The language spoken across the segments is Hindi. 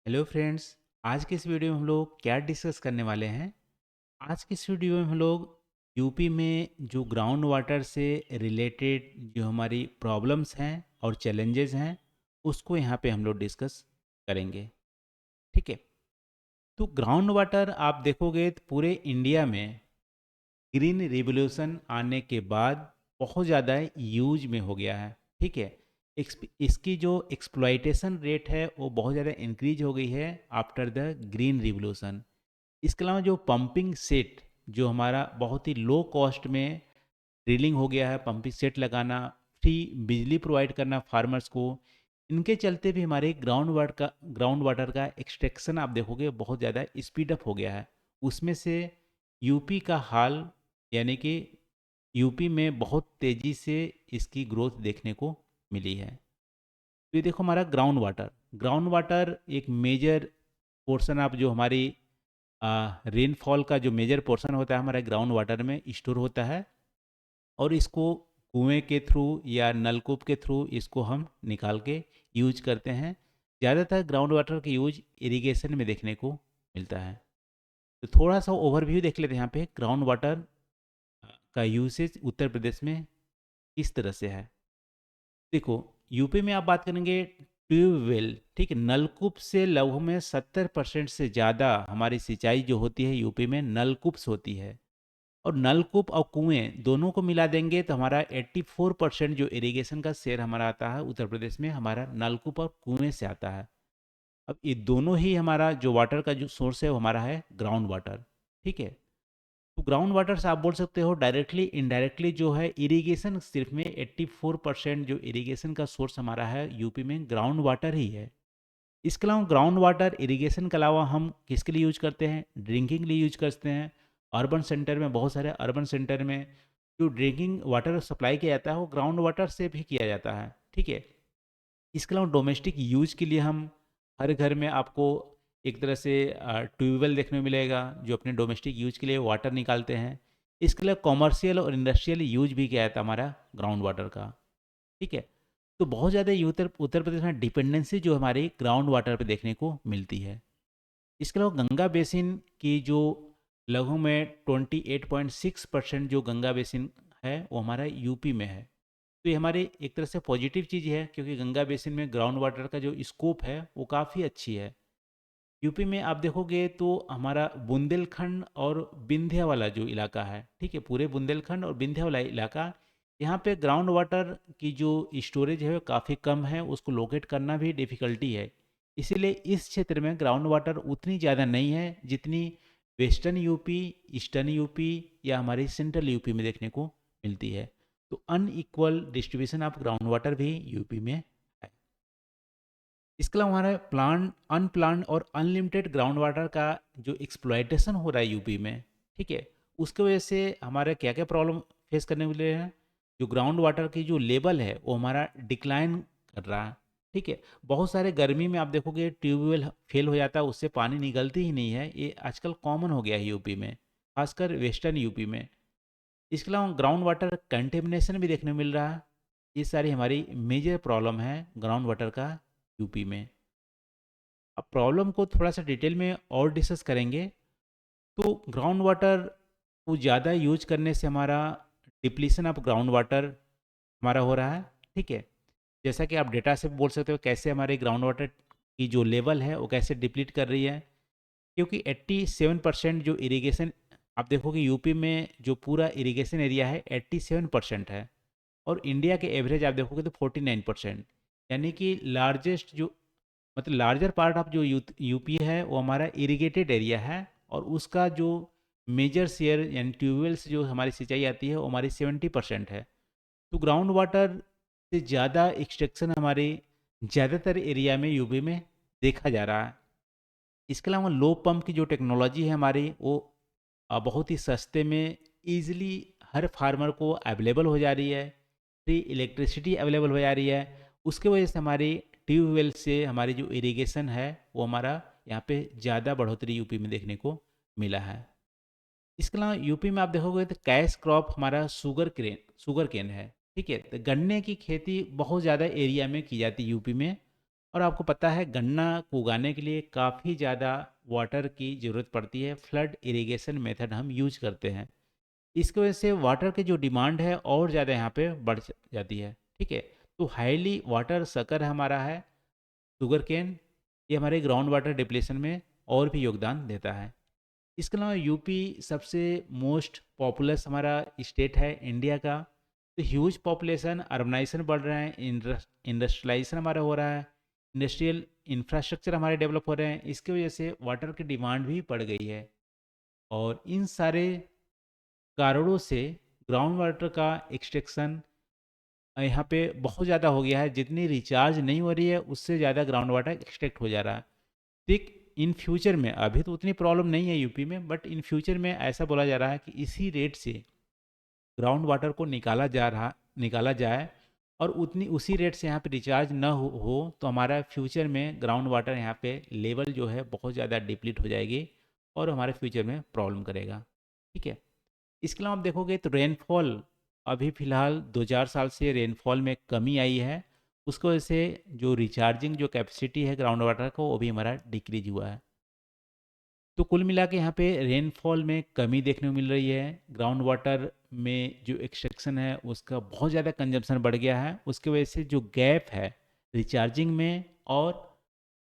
Hello friends. आज के इस वीडियो में हम लोग क्या डिस्कस करने वाले हैं। आज की इस वीडियो में हम लोग यूपी में जो ग्राउंड वाटर से रिलेटेड जो हमारी प्रॉब्लम्स हैं और चैलेंजेस हैं उसको यहाँ पे हम लोग डिस्कस करेंगे। ठीक है। तो ग्राउंड वाटर आप देखोगे तो पूरे इंडिया में ग्रीन रिवॉल्यूशन आने के बाद बहुत ज़्यादा यूज में हो गया है। ठीक है। इसकी जो एक्सप्लॉइटेशन रेट है वो बहुत ज़्यादा इंक्रीज हो गई है आफ्टर द ग्रीन रिवॉल्यूशन। इसके अलावा जो पंपिंग सेट जो हमारा बहुत ही लो कॉस्ट में ड्रिलिंग हो गया है, पंपिंग सेट लगाना, फ्री बिजली प्रोवाइड करना फार्मर्स को, इनके चलते भी हमारे ग्राउंड वाटर का एक्सट्रैक्शन आप देखोगे बहुत ज़्यादा स्पीड अप हो गया है। उसमें से यूपी का हाल यानी कि यूपी में बहुत तेज़ी से इसकी ग्रोथ देखने को मिली है। तो ये देखो हमारा ग्राउंड वाटर एक मेजर पोर्शन आप जो हमारी रेनफॉल का जो मेजर पोर्शन होता है हमारे ग्राउंड वाटर में स्टोर होता है, और इसको कुएं के थ्रू या नलकूप के थ्रू इसको हम निकाल के यूज करते हैं। ज़्यादातर ग्राउंड वाटर का यूज इरिगेशन में देखने को मिलता है। तो थोड़ा सा ओवरव्यू देख लेते हैं यहाँ पे ग्राउंड वाटर का यूसेज उत्तर प्रदेश में किस तरह से है। देखो, यूपी में आप बात करेंगे ट्यूबवेल, ठीक है, नलकूप से लगभग में 70% से ज़्यादा हमारी सिंचाई जो होती है यूपी में नलकूप से होती है। और नलकूप और कुएं दोनों को मिला देंगे तो हमारा 84% जो इरिगेशन का शेयर हमारा आता है उत्तर प्रदेश में, हमारा नलकूप और कुएं से आता है। अब ये दोनों ही हमारा जो वाटर का जो सोर्स है वो हमारा है ग्राउंड वाटर। ठीक है। तो ग्राउंड वाटर से आप बोल सकते हो डायरेक्टली इनडायरेक्टली जो है इरिगेशन, सिर्फ में 84% जो इरिगेशन का सोर्स हमारा है यूपी में ग्राउंड वाटर ही है। इसके अलावा ग्राउंड वाटर इरिगेशन के अलावा हम किसके लिए यूज करते हैं? ड्रिंकिंग लिए यूज करते हैं। अर्बन सेंटर में, बहुत सारे अर्बन सेंटर में जो ड्रिंकिंग वाटर सप्लाई किया जाता है वो ग्राउंड वाटर से भी किया जाता है। ठीक है। इसके अलावा डोमेस्टिक यूज के लिए हम हर घर में आपको एक तरह से ट्यूबवेल देखने को मिलेगा जो अपने डोमेस्टिक यूज के लिए वाटर निकालते हैं। इसके लिए कॉमर्शियल और इंडस्ट्रियल यूज भी किया जाता है हमारा ग्राउंड वाटर का। ठीक है। तो बहुत ज़्यादा ये उत्तर उत्तर प्रदेश में डिपेंडेंसी जो हमारी ग्राउंड वाटर पे देखने को मिलती है। इसके अलावा गंगा बेसिन की जो लगभग में 28.6% जो गंगा बेसिन है वो हमारा यूपी में है। तो ये हमारी एक तरह से पॉजिटिव चीज़ है क्योंकि गंगा बेसिन में ग्राउंड वाटर का जो स्कोप है वो काफ़ी अच्छी है। यूपी में आप देखोगे तो हमारा बुंदेलखंड और विंध्य वाला जो इलाका है, ठीक है, पूरे बुंदेलखंड और विंध्य वाला इलाका, यहाँ पे ग्राउंड वाटर की जो स्टोरेज है वो काफ़ी कम है, उसको लोकेट करना भी डिफ़िकल्टी है। इसीलिए इस क्षेत्र में ग्राउंड वाटर उतनी ज़्यादा नहीं है जितनी वेस्टर्न यूपी, ईस्टर्न यूपी या हमारी सेंट्रल यूपी में देखने को मिलती है। तो unequal distribution of ground water भी यूपी में है। इसके अलावा हमारा प्लान अनप्लान्ड और अनलिमिटेड ग्राउंड वाटर का जो एक्सप्लॉयटेशन हो रहा है यूपी में, ठीक है, उसके वजह से हमारे क्या क्या प्रॉब्लम फेस करने मिले हैं। जो ग्राउंड वाटर की जो लेवल है वो हमारा डिक्लाइन कर रहा है। ठीक है। बहुत सारे गर्मी में आप देखोगे ट्यूबवेल फेल हो जाता है, उससे पानी निकलती ही नहीं है। ये आजकल कॉमन हो गया है यूपी में, खासकर वेस्टर्न यूपी में। इसके अलावा ग्राउंड वाटर कंटेमिनेशन भी देखने को मिल रहा है। ये सारी हमारी मेजर प्रॉब्लम है ग्राउंड वाटर का यूपी में। अब प्रॉब्लम को थोड़ा सा डिटेल में और डिस्कस करेंगे। तो ग्राउंड वाटर को ज़्यादा यूज करने से हमारा डिप्लीशन ऑफ ग्राउंड वाटर हमारा हो रहा है। ठीक है। जैसा कि आप डेटा से बोल सकते हो कैसे हमारे ग्राउंड वाटर की जो लेवल है वो कैसे डिप्लीट कर रही है। क्योंकि 87% जो इरिगेशन, आप देखोगे यूपी में जो पूरा इरिगेशन एरिया है 87% है, और इंडिया के एवरेज आप देखोगे तो 49%। यानी कि लार्जेस्ट जो, मतलब लार्जर पार्ट ऑफ जो यूपी है वो हमारा इरिगेटेड एरिया है, और उसका जो मेजर शेयर यानी ट्यूबवेल से जो हमारी सिंचाई आती है वो हमारी 70% है। तो ग्राउंड वाटर से ज़्यादा एक्सट्रैक्शन हमारे ज़्यादातर एरिया में यूपी में देखा जा रहा है। इसके अलावा लो पंप की जो टेक्नोलॉजी है हमारी वो बहुत ही सस्ते में ईजिली हर फार्मर को अवेलेबल हो जा रही है। फ्री इलेक्ट्रिसिटी अवेलेबल हो जा रही है। उसके वजह से हमारी ट्यूबवेल से हमारी जो इरिगेशन है वो हमारा यहाँ पे ज़्यादा बढ़ोतरी यूपी में देखने को मिला है। इसके अलावा यूपी में आप देखोगे तो कैश क्रॉप हमारा शुगर केन है। ठीक है। तो गन्ने की खेती बहुत ज़्यादा एरिया में की जाती है यूपी में, और आपको पता है गन्ना को उगाने के लिए काफ़ी ज़्यादा वाटर की ज़रूरत पड़ती है। फ्लड इरिगेशन मेथड हम यूज करते हैं। इसकी वजह से वाटर की जो डिमांड है और ज़्यादा यहाँ पे बढ़ जाती है। ठीक है, तो हाईली वाटर सकर हमारा है शुगर केन, ये हमारे ग्राउंड वाटर डिप्लेशन में और भी योगदान देता है। इसके अलावा यूपी सबसे मोस्ट पॉपुलस हमारा स्टेट है इंडिया का। तो ह्यूज पॉपुलेशन, अर्बनाइजेशन बढ़ रहा है, इंडस्ट्रियलाइजेशन हमारा हो रहा है, इंडस्ट्रियल इंफ्रास्ट्रक्चर हमारे डेवलप हो रहे हैं। इसकी वजह से वाटर की डिमांड भी बढ़ गई है। और इन सारे कारणों से ग्राउंड वाटर का एक्सट्रैक्शन यहाँ पे बहुत ज़्यादा हो गया है। जितनी रिचार्ज नहीं हो रही है उससे ज़्यादा ग्राउंड वाटर एक्सट्रैक्ट हो जा रहा है। ठीक, इन फ्यूचर में अभी तो उतनी प्रॉब्लम नहीं है यूपी में, बट इन फ्यूचर में ऐसा बोला जा रहा है कि इसी रेट से ग्राउंड वाटर को निकाला जाए और उतनी उसी रेट से यहाँ पे रिचार्ज न हो तो हमारा फ्यूचर में ग्राउंड वाटर यहाँ पे लेवल जो है बहुत ज़्यादा डिप्लीट हो जाएगी और हमारे फ्यूचर में प्रॉब्लम करेगा। ठीक है, इसके अलावा आप देखोगे तो रेनफॉल अभी फ़िलहाल 2-4 साल से रेनफॉल में कमी आई है। उसकी वजह से जो रिचार्जिंग जो कैपेसिटी है ग्राउंड वाटर का वो भी हमारा डिक्रीज हुआ है। तो कुल मिला के यहाँ पे रेनफॉल में कमी देखने को मिल रही है। ग्राउंड वाटर में जो एक्सट्रैक्शन है उसका बहुत ज़्यादा कंजम्पशन बढ़ गया है। उसकी वजह से जो गैप है रिचार्जिंग में और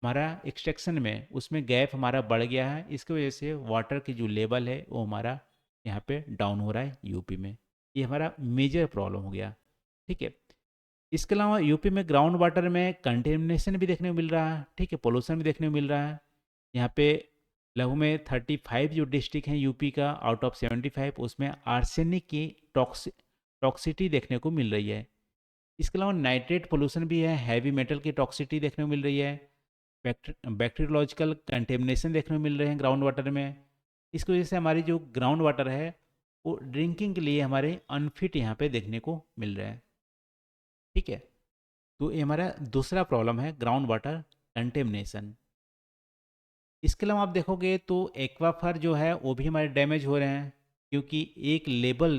हमारा एक्सट्रैक्शन में, उसमें गैप हमारा बढ़ गया है। इसकी वजह से वाटर की जो लेवल है वो हमारा यहाँ पे डाउन हो रहा है यूपी में। ये हमारा मेजर प्रॉब्लम हो गया। ठीक है, इसके अलावा यूपी में ग्राउंड वाटर में कंटेमिनेशन भी देखने को मिल रहा है। ठीक है, पोल्यूशन भी देखने को मिल रहा है। यहाँ पे लगभग में 35 जो डिस्ट्रिक्ट हैं यूपी का आउट ऑफ 75, उसमें आर्सेनिक की टॉक्सिटी देखने को मिल रही है। इसके अलावा नाइट्रेट पोल्यूशन भी है, हैवी मेटल की टॉक्सिटी देखने को मिल रही है, बैक्टीरियोलॉजिकल कंटेमिनेशन देखने को मिल रहे हैं ग्राउंड वाटर में। इसकी वजह से हमारी जो ग्राउंड वाटर है वो ड्रिंकिंग के लिए हमारे अनफिट यहाँ पे देखने को मिल रहा है। ठीक है, तो ये हमारा दूसरा प्रॉब्लम है ग्राउंड वाटर कंटेमिनेशन। इसके अलावा आप देखोगे तो एक्वाफर जो है वो भी हमारे डैमेज हो रहे हैं, क्योंकि एक लेवल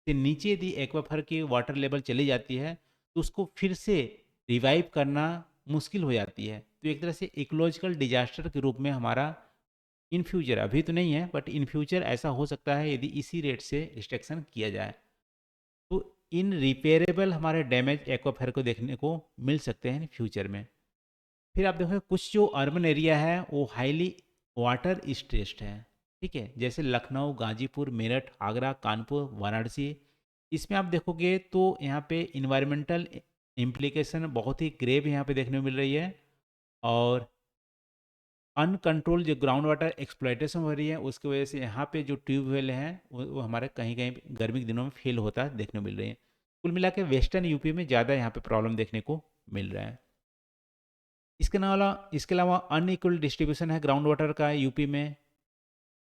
से नीचे यदि एक्वाफर की वाटर लेवल चली जाती है तो उसको फिर से रिवाइव करना मुश्किल हो जाती है। तो एक तरह से इकोलॉजिकल डिजास्टर के रूप में हमारा इन फ्यूचर, अभी तो नहीं है बट इन फ्यूचर ऐसा हो सकता है यदि इसी रेट से रिस्ट्रिक्शन किया जाए। तो इन रिपेयरेबल हमारे डैमेज एक्वाफर को देखने को मिल सकते हैं फ्यूचर में। फिर आप देखोगे कुछ जो अर्बन एरिया है वो हाईली वाटर स्ट्रेस्ड है। ठीक है, जैसे लखनऊ, गाजीपुर, मेरठ, आगरा, कानपुर, वाराणसी। इसमें आप देखोगे तो यहाँ पे इन्वायरमेंटल इम्प्लीकेशन बहुत ही ग्रेव यहाँ पे देखने को मिल रही है। और अनकंट्रोल जो ग्राउंड वाटर एक्सप्लॉयटेशन हो रही है उसकी वजह से यहाँ पे जो ट्यूबवेल हैं वो हमारे कहीं कहीं गर्मी के दिनों में फेल होता देखने को मिल रही है। कुल मिला के वेस्टर्न यूपी में ज़्यादा यहाँ पे प्रॉब्लम देखने को मिल रहा है। इसके अलावा अनइक्वल डिस्ट्रीब्यूशन है ग्राउंड वाटर का यूपी में।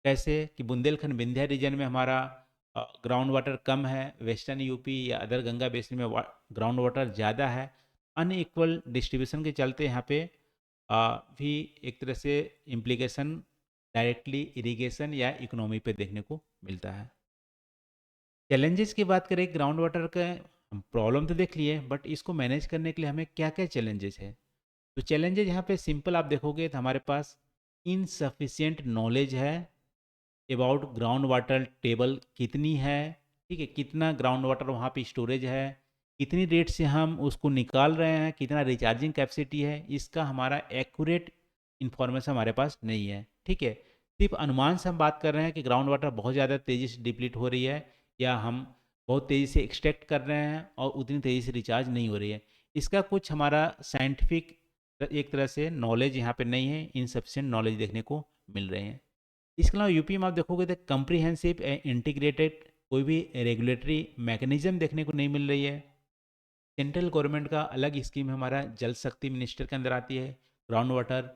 कैसे कि बुंदेलखंड विंध्या रीजन में हमारा ग्राउंड वाटर कम है, वेस्टर्न यूपी या अदर गंगा बेसिन में ग्राउंड वाटर ज़्यादा है। अनइक्वल डिस्ट्रीब्यूशन के चलते यहाँ पे भी एक तरह से इम्प्लीकेशन डायरेक्टली इरिगेशन या इकोनॉमी पे देखने को मिलता है। चैलेंजेस की बात करें ग्राउंड वाटर का, हम प्रॉब्लम तो देख लिए बट इसको मैनेज करने के लिए हमें क्या क्या चैलेंजेस है। तो चैलेंजेस यहाँ पे सिंपल आप देखोगे तो हमारे पास इनसफिशिएंट नॉलेज है अबाउट ग्राउंड वाटर टेबल कितनी है। ठीक है, कितना ग्राउंड वाटर वहाँ पे स्टोरेज है, कितनी रेट से हम उसको निकाल रहे हैं, कितना रिचार्जिंग कैपेसिटी है, इसका हमारा एक्यूरेट इन्फॉर्मेशन हमारे पास नहीं है। ठीक है, सिर्फ अनुमान से हम बात कर रहे हैं कि ग्राउंड वाटर बहुत ज़्यादा तेज़ी से डिप्लीट हो रही है या हम बहुत तेज़ी से एक्सट्रैक्ट कर रहे हैं और उतनी तेज़ी से रिचार्ज नहीं हो रही है। इसका कुछ हमारा साइंटिफिक एक तरह से नॉलेज यहाँ पे नहीं है, इनसफिशिएंट नॉलेज देखने को मिल रहे हैं। इसके अलावा यूपी में आप देखोगे तो कम्प्रीहेंसिव इंटीग्रेटेड कोई भी रेगुलेटरी मैकेनिज्म देखने को नहीं मिल रही है। सेंट्रल गवर्नमेंट का अलग स्कीम हमारा जल शक्ति मिनिस्टर के अंदर आती है। ग्राउंड वाटर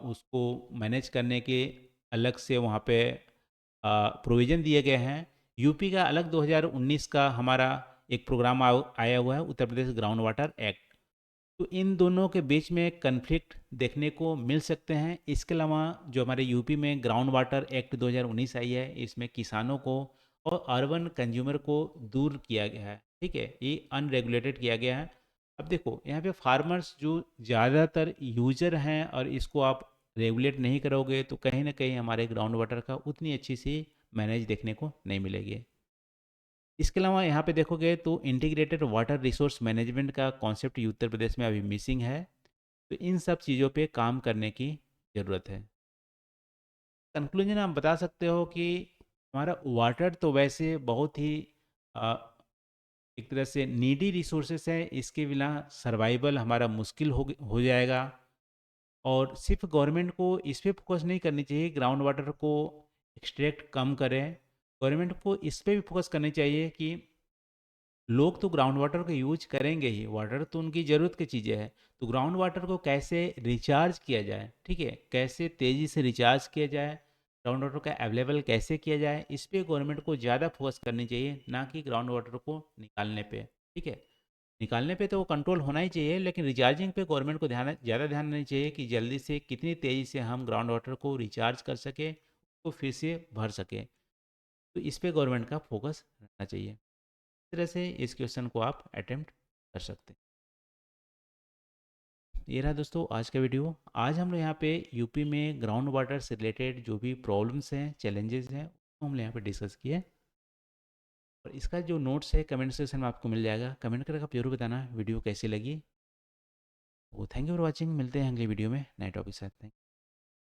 उसको मैनेज करने के अलग से वहाँ पे प्रोविज़न दिए गए हैं। यूपी का अलग 2019 का हमारा एक प्रोग्राम आया हुआ है, Uttar Pradesh ground water act. तो इन दोनों के बीच में कन्फ्लिक्ट देखने को मिल सकते हैं। इसके अलावा जो हमारे यूपी में ग्राउंड वाटर एक्ट 2019 आई है, इसमें किसानों को और अर्बन कंज्यूमर को दूर किया गया है। ठीक है, ये अनरेगुलेटेड किया गया है। अब देखो यहाँ पे फार्मर्स जो ज़्यादातर यूजर हैं और इसको आप रेगुलेट नहीं करोगे तो कहीं ना कहीं हमारे ग्राउंड वाटर का उतनी अच्छी सी मैनेज देखने को नहीं मिलेगी। इसके अलावा यहाँ पे देखोगे तो इंटीग्रेटेड वाटर रिसोर्स मैनेजमेंट का कॉन्सेप्ट उत्तर प्रदेश में अभी मिसिंग है। तो इन सब चीज़ों पे काम करने की ज़रूरत है। कंक्लूजन आप बता सकते हो कि हमारा वाटर तो वैसे बहुत ही अ, एक तरह से नीडी रिसोर्सेस है, इसके बिना सर्वाइवल हमारा मुश्किल हो जाएगा। और सिर्फ गवर्नमेंट को इस पे फोकस नहीं करनी चाहिए, ग्राउंड वाटर को एक्सट्रैक्ट कम करें। गवर्नमेंट को इस पे भी फोकस करनी चाहिए कि लोग तो ग्राउंड वाटर को यूज करेंगे ही, वाटर तो उनकी ज़रूरत की चीज़ें है, तो ग्राउंड वाटर को कैसे रिचार्ज किया जाए, ठीक है, कैसे तेज़ी से रिचार्ज किया जाए, ग्राउंड वाटर का अवेलेबल कैसे किया जाए, इस पे गवर्नमेंट को ज़्यादा फोकस करनी चाहिए, ना कि ग्राउंड वाटर को निकालने पे। ठीक है, निकालने पे तो वो कंट्रोल होना ही चाहिए, लेकिन रिचार्जिंग पे गवर्नमेंट को ज़्यादा ध्यान देना चाहिए कि जल्दी से कितनी तेज़ी से हम ग्राउंड वाटर को रिचार्ज कर सके, उसको फिर से भर सके। तो इस पे गवर्नमेंट का फोकस रहना चाहिए। इस तरह से इस क्वेश्चन को आप अटेम्प्ट कर सकते हैं। ये रहा दोस्तों आज का वीडियो। आज हम लोग यहाँ पे यूपी में ग्राउंड वाटर से रिलेटेड जो भी प्रॉब्लम्स हैं, चैलेंजेस हैं, वो हम लोग यहाँ पे डिस्कस किए। और इसका जो नोट्स है कमेंट सेक्शन में आपको मिल जाएगा, कमेंट करके आप जरूर बताना वीडियो कैसी लगी। वो थैंक यू फॉर वॉचिंग, मिलते हैं अगले वीडियो में नए टॉपिक के साथ।